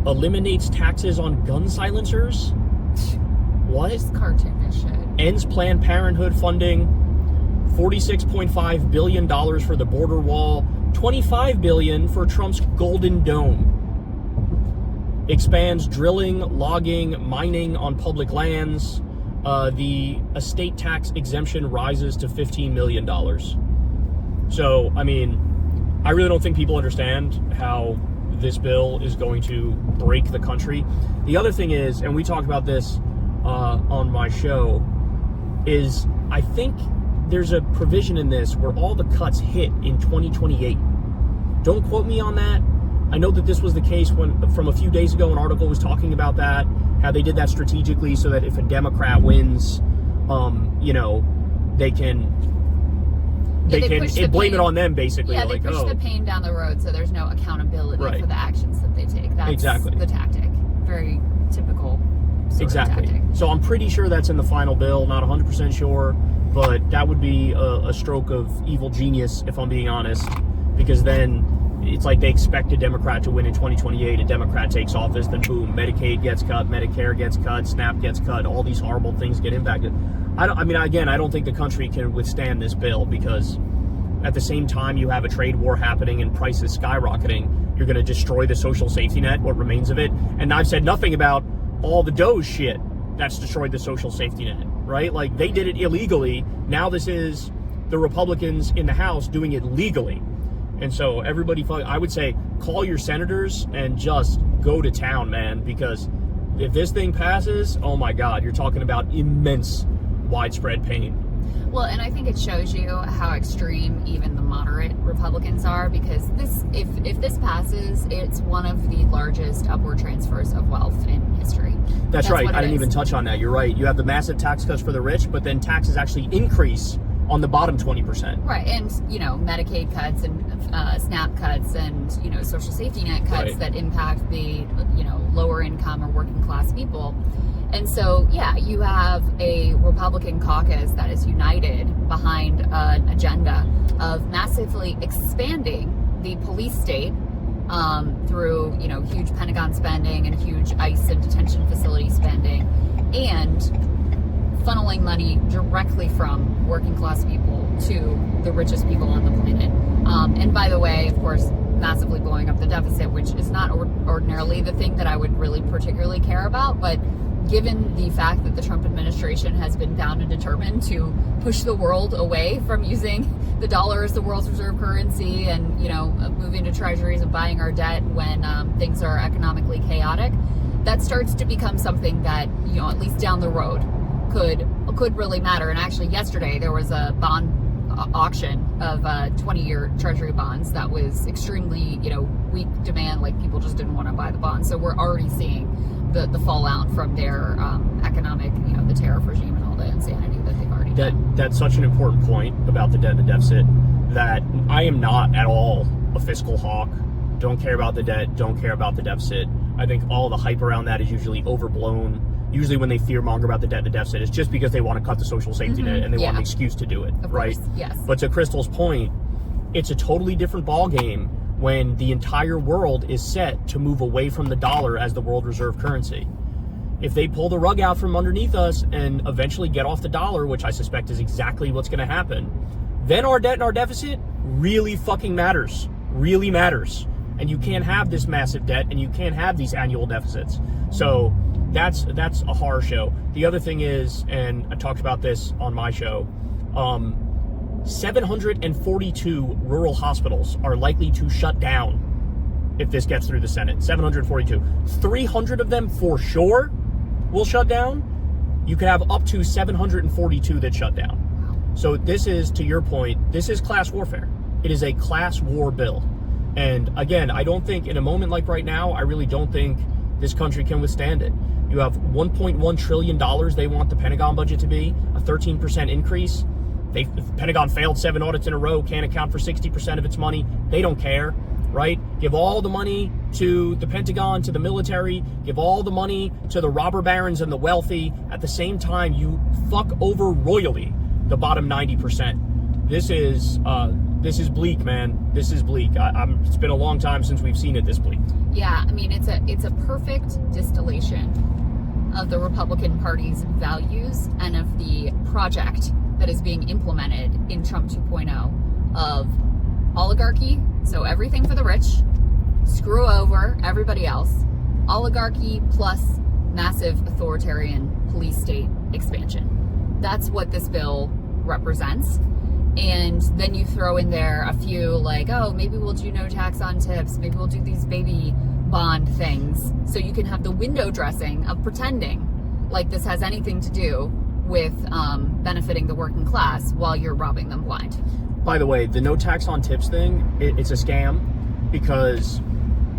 Eliminates taxes on gun silencers. What? Just cartoonish shit. Ends Planned Parenthood funding. $46.5 billion for the border wall. $25 billion for Trump's Golden Dome. Expands drilling, logging, mining on public lands. The estate tax exemption rises to $15 million. So, I mean, I really don't think people understand how this bill is going to break the country. The other thing is, and we talked about this on my show, is I think there's a provision in this where all the cuts hit in 2028. Don't quote me on that. I know that this was the case from a few days ago, an article was talking about that, how they did that strategically so that if a Democrat wins, they can blame it on them, basically. Yeah, they push the pain down the road so there's no accountability for the actions that they take. That's the tactic. Very typical sort of tactic. So I'm pretty sure that's in the final bill, not 100% sure, but that would be a stroke of evil genius, if I'm being honest, because then it's like they expect a Democrat to win in 2028. A Democrat takes office, then boom, Medicaid gets cut, Medicare gets cut, SNAP gets cut, all these horrible things get impacted. I don't think the country can withstand this bill, because at the same time you have a trade war happening and prices skyrocketing. You're going to destroy the social safety net, what remains of it. And I've said nothing about all the Doge shit that's destroyed the social safety net, right? Like, they did it illegally. Now this is the Republicans in the House doing it legally. And so everybody, I would say, call your senators and just go to town, man, because if this thing passes, oh my God, you're talking about immense widespread pain. Well, and I think it shows you how extreme even the moderate Republicans are, because if this passes, it's one of the largest upward transfers of wealth in history. That's right. I didn't even touch on that. You're right. You have the massive tax cuts for the rich, but then taxes actually increase on the bottom 20%. Right. And, Medicaid cuts and SNAP cuts and, social safety net cuts that impact the, lower income or working class people. And so, yeah, you have a Republican caucus that is united behind an agenda of massively expanding the police state through, huge Pentagon spending and huge ICE and detention facility spending, and funneling money directly from working class people to the richest people on the planet. And by the way, of course, massively blowing up the deficit, which is not ordinarily the thing that I would really particularly care about, but given the fact that the Trump administration has been bound and determined to push the world away from using the dollar as the world's reserve currency and, moving to treasuries and buying our debt when things are economically chaotic, that starts to become something that, at least down the road could really matter. And actually yesterday there was a bond auction of 20-year treasury bonds that was extremely, weak demand, like people just didn't want to buy the bonds. So we're already seeing the fallout from their economic, the tariff regime and all the insanity that they've already done. That's such an important point about the debt and the deficit, that I am not at all a fiscal hawk. Don't care about the debt, don't care about the deficit. I think all the hype around that is usually overblown. Usually when they fearmonger about the debt and the deficit, it's just because they want to cut the social safety net and they want an excuse to do it, right? Yes. But to Crystal's point, it's a totally different ballgame when the entire world is set to move away from the dollar as the world reserve currency. If they pull the rug out from underneath us and eventually get off the dollar, which I suspect is exactly what's going to happen, then our debt and our deficit really fucking matters. Really matters. And you can't have this massive debt and you can't have these annual deficits. So that's a horror show. The other thing is, and I talked about this on my show, 742 rural hospitals are likely to shut down if this gets through the Senate. 742. 300 of them for sure will shut down. You could have up to 742 that shut down. So this is, to your point, this is class warfare. It is a class war bill. And again, I don't think in a moment like right now, I really don't think this country can withstand it. You have $1.1 trillion they want the Pentagon budget to be, a 13% increase. The Pentagon failed 7 audits in a row, can't account for 60% of its money. They don't care, right? Give all the money to the Pentagon, to the military, give all the money to the robber barons and the wealthy. At the same time, you fuck over royally the bottom 90%. This this is bleak, man. This is bleak. It's been a long time since we've seen it this bleak. Yeah, I mean, it's a perfect distillation of the Republican Party's values and of the project that is being implemented in Trump 2.0 of oligarchy, so everything for the rich, screw over everybody else, oligarchy plus massive authoritarian police state expansion. That's what this bill represents. And then you throw in there a few like, oh, maybe we'll do no tax on tips, maybe we'll do these baby bond things, so you can have the window dressing of pretending like this has anything to do with benefiting the working class while you're robbing them blind. By the way, the no tax on tips thing, it's a scam, because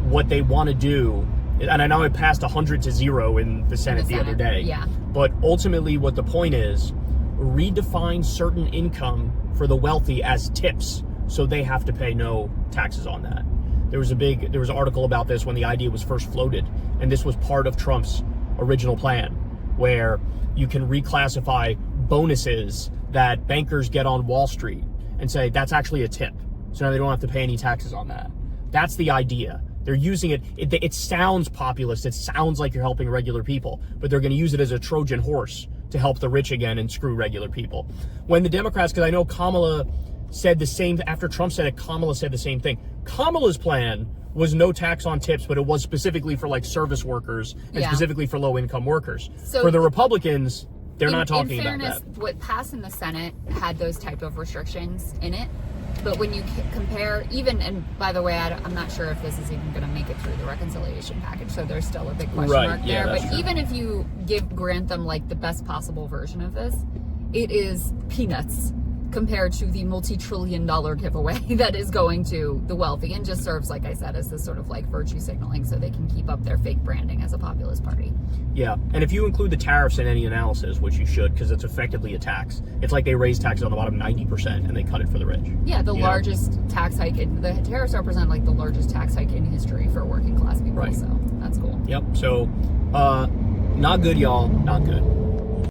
what they want to do, and I know it passed 100-0 in the Senate the other day, yeah. But ultimately what the point is, redefine certain income for the wealthy as tips, so they have to pay no taxes on that. There was an article about this when the idea was first floated, and this was part of Trump's original plan, where you can reclassify bonuses that bankers get on Wall Street and say that's actually a tip, so now they don't have to pay any taxes on that. That's the idea. They're using it. It sounds populist. It sounds like you're helping regular people, but they're going to use it as a Trojan horse to help the rich again and screw regular people. When the Democrats, because I know Kamala said the same, after Trump said it, Kamala said the same thing. Kamala's plan was no tax on tips, but it was specifically for like service workers and specifically for low income workers. So for the Republicans, they're not talking about that. What passed in the Senate had those type of restrictions in it. But when you compare, even, and by the way, I'm not sure if this is even going to make it through the reconciliation package, so there's still a big question mark there. But true. Even if you grant them like the best possible version of this, it is peanuts compared to the multi-trillion-dollar giveaway that is going to the wealthy, and just serves, like I said, as this sort of like virtue signaling so they can keep up their fake branding as a populist party. Yeah, and if you include the tariffs in any analysis, which you should, because it's effectively a tax, it's like they raise taxes on the bottom 90% and they cut it for the rich. Yeah, the largest tax hike, the tariffs represent like the largest tax hike in history for working class people, so that's cool. Yep, so not good, y'all, not good.